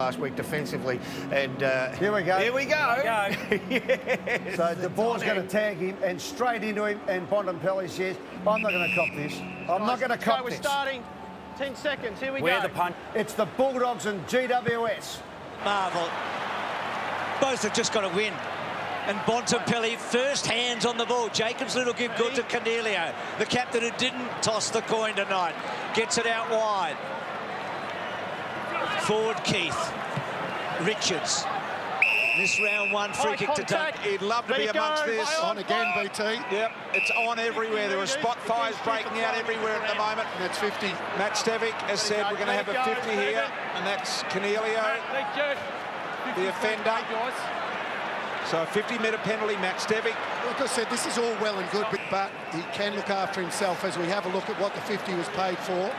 last week defensively, and here we go. Here we go. Yes. So the ball's going to tag him and straight into him, and Bontempelli says, "I'm not going to cop this. I'm not going to cop We're this." starting. 10 seconds. Here we Where go. the punt? It's the Bulldogs and GWS. Marvel. Both have just got to win. And Bontempelli, first hands on the ball. Jacobs little give good to Cornelio, the captain who didn't toss the coin tonight. Gets it out wide. Forward Keith. Richards. This round one free kick to Dunk. He'd love to be amongst this. On again, BT. Yep, it's on everywhere. There are spot fires breaking out everywhere at the moment. And that's 50. Matt Stevic has said we're going to have a 50 here, and that's Cornelio, the offender. So a 50-metre penalty, Matt Stevic. Like I said, this is all well and good, but he can look after himself as we have a look at what the 50 was paid for.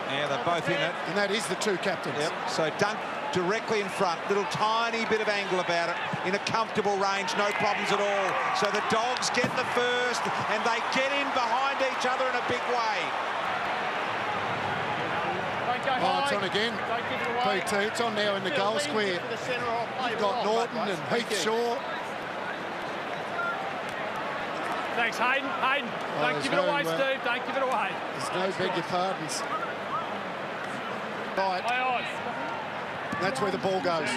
Yeah, they're both in it. And that is the two captains. Yep. So Dunk directly in front, little tiny bit of angle about it, in a comfortable range, no problems at all. So the Dogs get the first, and they get in behind each other in a big way. Oh, it's on again. PT, it's on now in the goal square. You've got Norton and Heath Shaw. Thanks, Hayden. Hayden, don't give it away, Steve. Don't give it away. There's no beg your pardons. Right. That's where the ball goes.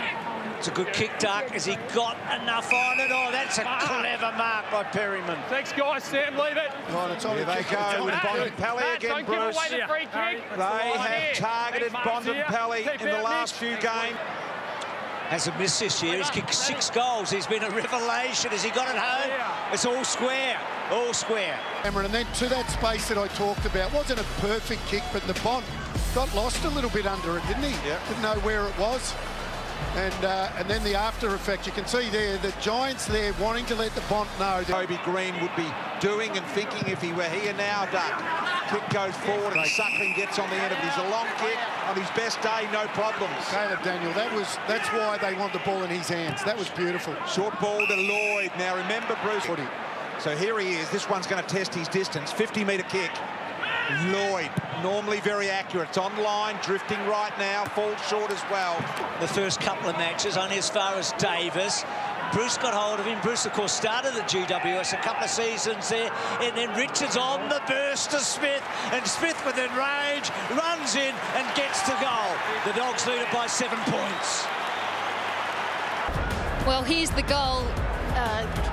It's a good kick, Duck. Has he got enough on it? Oh, that's a clever mark by Perryman. Thanks, guys. Sam, leave it. Right, it's on. Here they go with Bontempelli again, Bruce. Don't give away the free kick. They have targeted Bontempelli in the last few games. Hasn't missed this year. He's kicked 6 goals. He's been a revelation. Has he got it home? It's all square. All square. Cameron, and then to that space that I talked about, wasn't a perfect kick, but the Bont got lost a little bit under it, didn't he? Yep. Didn't know where it was. And then the after effect, you can see there, the Giants there wanting to let the Bont know that Toby Green would be doing and thinking if he were here now, Duck. Kick goes forward and Suckling gets on the end of it. He's a long kick on his best day, no problems. Caleb Daniel, that's why they want the ball in his hands. That was beautiful. Short ball to Lloyd. Now remember, Bruce. So here he is. This one's going to test his distance. 50-metre kick. Lloyd, normally very accurate. It's on line, drifting right now, falls short as well. The first couple of matches, only as far as Davis. Bruce got hold of him. Bruce, of course, started at GWS a couple of seasons there. And then Richards on the burst to Smith. And Smith within range, runs in and gets to goal. The Dogs lead it by 7 points. Well, here's the goal.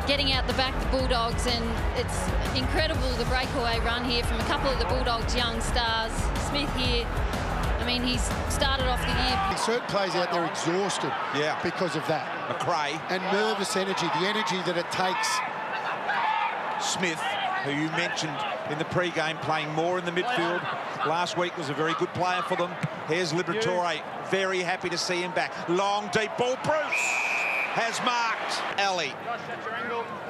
Getting out the back the Bulldogs, and it's incredible the breakaway run here from a couple of the Bulldogs' young stars. Smith here, I mean, he's started off the year. Certain players out there exhausted because of that. McRae. And nervous energy, the energy that it takes. Smith, who you mentioned in the pre-game, playing more in the midfield. Last week was a very good player for them. Here's Liberatore, very happy to see him back. Long, deep ball, Bruce has marked Alley.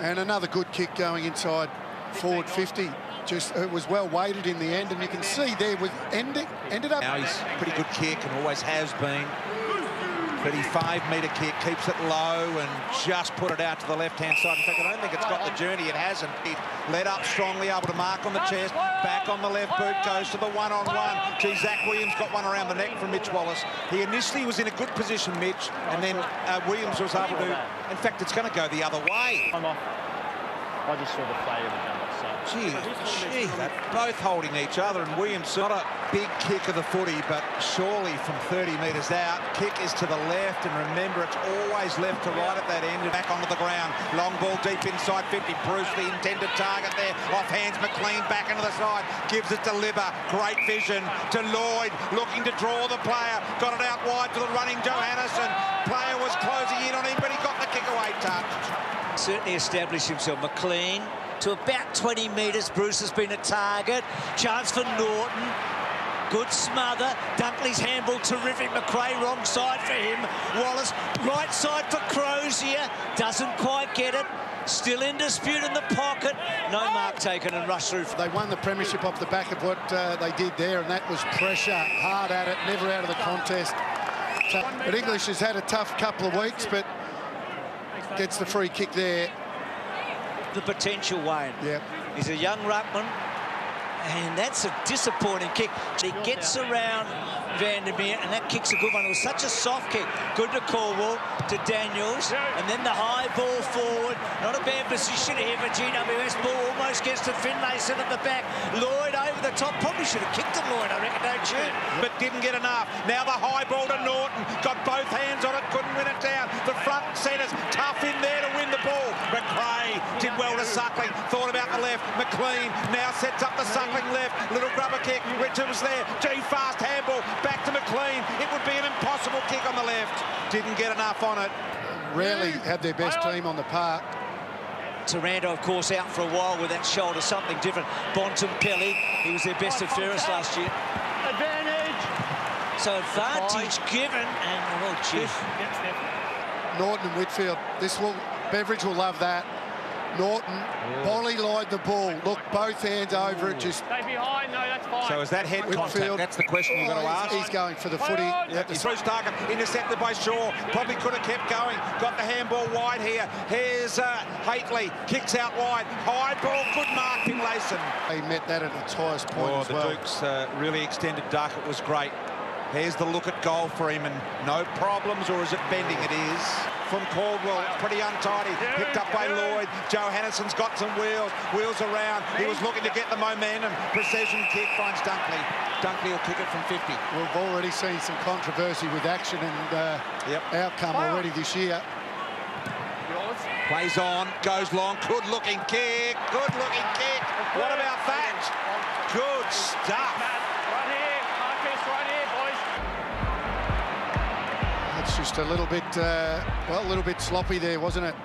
And another good kick going inside forward 50. Just it was well weighted in the end, and you can see there with ended up. Now he's a pretty good kick and always has been. 35-metre kick, keeps it low and just put it out to the left-hand side. In fact, I don't think it's got the journey. It hasn't. He led up strongly, able to mark on the chest, back on the left boot, goes to the one-on-one. Gee, Zach Williams got one around the neck from Mitch Wallace. He initially was in a good position, Mitch, and then Williams was able to... In fact, it's going to go the other way. I'm off. I just saw the play of the gun. Gee, they're both holding each other, and Williams, not a big kick of the footy, but surely from 30 metres out. Kick is to the left, and remember, it's always left to right at that end, and back onto the ground. Long ball deep inside 50. Bruce, the intended target there. Off hands, McLean back into the side. Gives it to Libba. Great vision to Lloyd, looking to draw the player. Got it out wide to the running Johannesson. Player was closing in on him, but he got the kick away touch. Certainly established himself. McLean to about 20 metres. Bruce has been a target. Chance for Norton. Good smother. Dunkley's handball terrific. McRae wrong side for him. Wallace right side for Crozier. Doesn't quite get it. Still in dispute in the pocket. No mark taken and rushed through. They won the premiership off the back of what they did there, and that was pressure, hard at it, never out of the contest. But English has had a tough couple of weeks, but gets the free kick there. The potential, Wayne. Yeah. He's a young ruckman. And that's a disappointing kick. He gets around Van der Meer, and that kick's a good one. It was such a soft kick. Good to Caldwell, to Daniels, and then the high ball forward. Not a bad position here for GWS. Ball almost gets to Finlayson at the back. Lloyd over the top. Probably should have kicked it, Lloyd, I reckon, don't you? But didn't get enough. Now the high ball to Norton. Got both hands on it, couldn't win it down. The front centres, tough in there to win the ball. McRae did well to Suckling. Thought about the left. McLean now sets up the Suckling left. Little grubber kick. Richards there. Too fast handball. Back to McLean. It would be an impossible kick on the left. Didn't get enough on it. Rarely have their best team on the park. Taranto, of course, out for a while with that shoulder, something different. Bontempelli, he was their best at Ferris last year. Advantage. So advantage given, and oh, gee. Norton and Whitfield. Beveridge will love that. Norton, volley-lined the ball. Look, both hands over it. Just Stay behind. No, that's fine. So is that head contact? Whitfield. That's the question you've got to ask. He's going for the footy. Yep, his first target intercepted by Shaw. Probably could have kept going. Got the handball wide here. Here's Haitley. Kicks out wide. High ball. Good mark, Finlayson. He met that at its highest point as the well. Dukes really extended duck. It was great. Here's the look at goal for him, and no problems, or is it bending? It is. From Caldwell, pretty untidy. Picked up by Lloyd. Johannesson's got some wheels. Wheels around. He was looking to get the momentum. Precision kick finds Dunkley. Dunkley will kick it from 50. We've already seen some controversy with action and outcome already this year. Plays on, goes long, good-looking kick, good-looking kick. What about that? Good stuff. Right here, Marcus, right here, boys. It's just a little bit, well, a little bit sloppy there, wasn't it,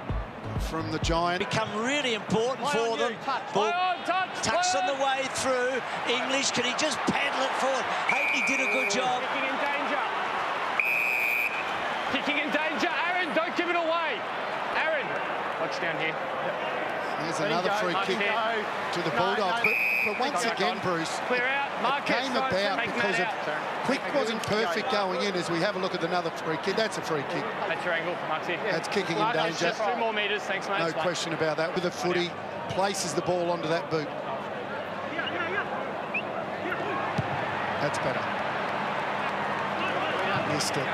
from the Giant? Become really important for them. Ball touched on the way through. English, can he just paddle it forward? Haitley did a good job. Kicking in danger. Kicking in danger. Aaron, don't give it away. Aaron, watch down here. There's another free kick to the Bulldogs. But once again, Bruce, Clear out. it came about because Quick wasn't perfect going in. As we have a look at another free kick, that's a free kick. That's your angle, Maxie. That's kicking in danger. Just 2 more metres, thanks, mate. No question about that. With the footy, places the ball onto that boot. That's better. Missed it.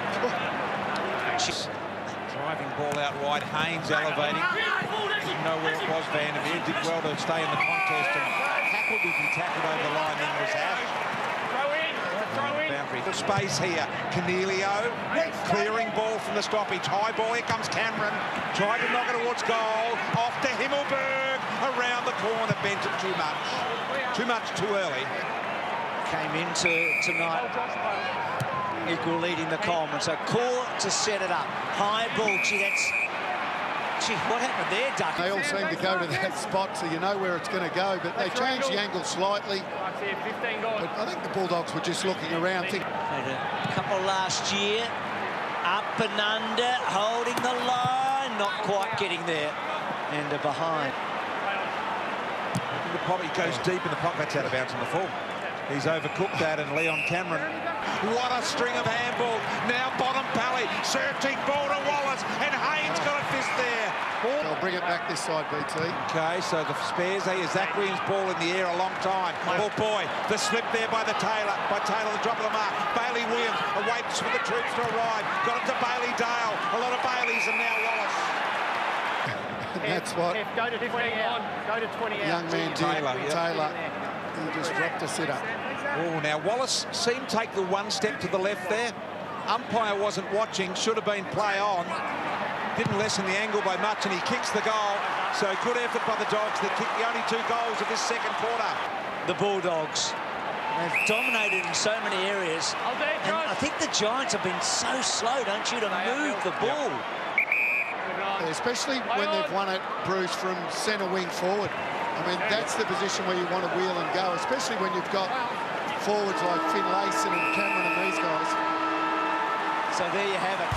Driving ball out wide. Haynes elevating. Didn't know where it was. Van der Meer did well to stay in the contest and tackled if he tackled over the line. Then was out. Throw in. Boundary. The space here. Canelio clearing ball from the stoppage. High ball. Here comes Cameron. Tried to knock it towards goal. Off to Himmelberg. Around the corner. Bent it too much. Too much too early. Came into tonight. Equal leading the Coleman. So Core to set it up. High ball. Gee, what happened there, Duck? They all seem to go to that spot, so you know where it's going to go. But they changed the angle slightly. But I think the Bulldogs were just looking around. Had a couple last year. Up and under, holding the line. Not quite getting there. And behind. The probably goes deep in the pocket. That's out of bounds on the full. He's overcooked that, and Leon Cameron. What a string of handball. Now Bontempelli, searching ball to Wallace, and Haynes got a fist there. They'll bring it back this side, BT. Okay, so the spares here. Zach Williams' ball in the air a long time. Oh boy, the slip there by Taylor, the drop of the mark. Bailey Williams awaits for the troops to arrive. Got it to Bailey Dale. A lot of Baileys, and now Wallace. That's what Go to 20 out. Go to 20 out. young man did. Taylor. He just dropped a sit-up. Oh, now Wallace seemed to take the one step to the left there. Umpire wasn't watching, should have been play on. Didn't lessen the angle by much, and he kicks the goal. So good effort by the Dogs. They kicked the only 2 goals of this second quarter. The Bulldogs. They've dominated in so many areas. And I think the Giants have been so slow, don't you, to move the ball. Especially when they've won it, Bruce, from centre wing forward. I mean, that's the position where you want to wheel and go, especially when you've got forwards like Finlayson and Cameron and these guys. So there you have it.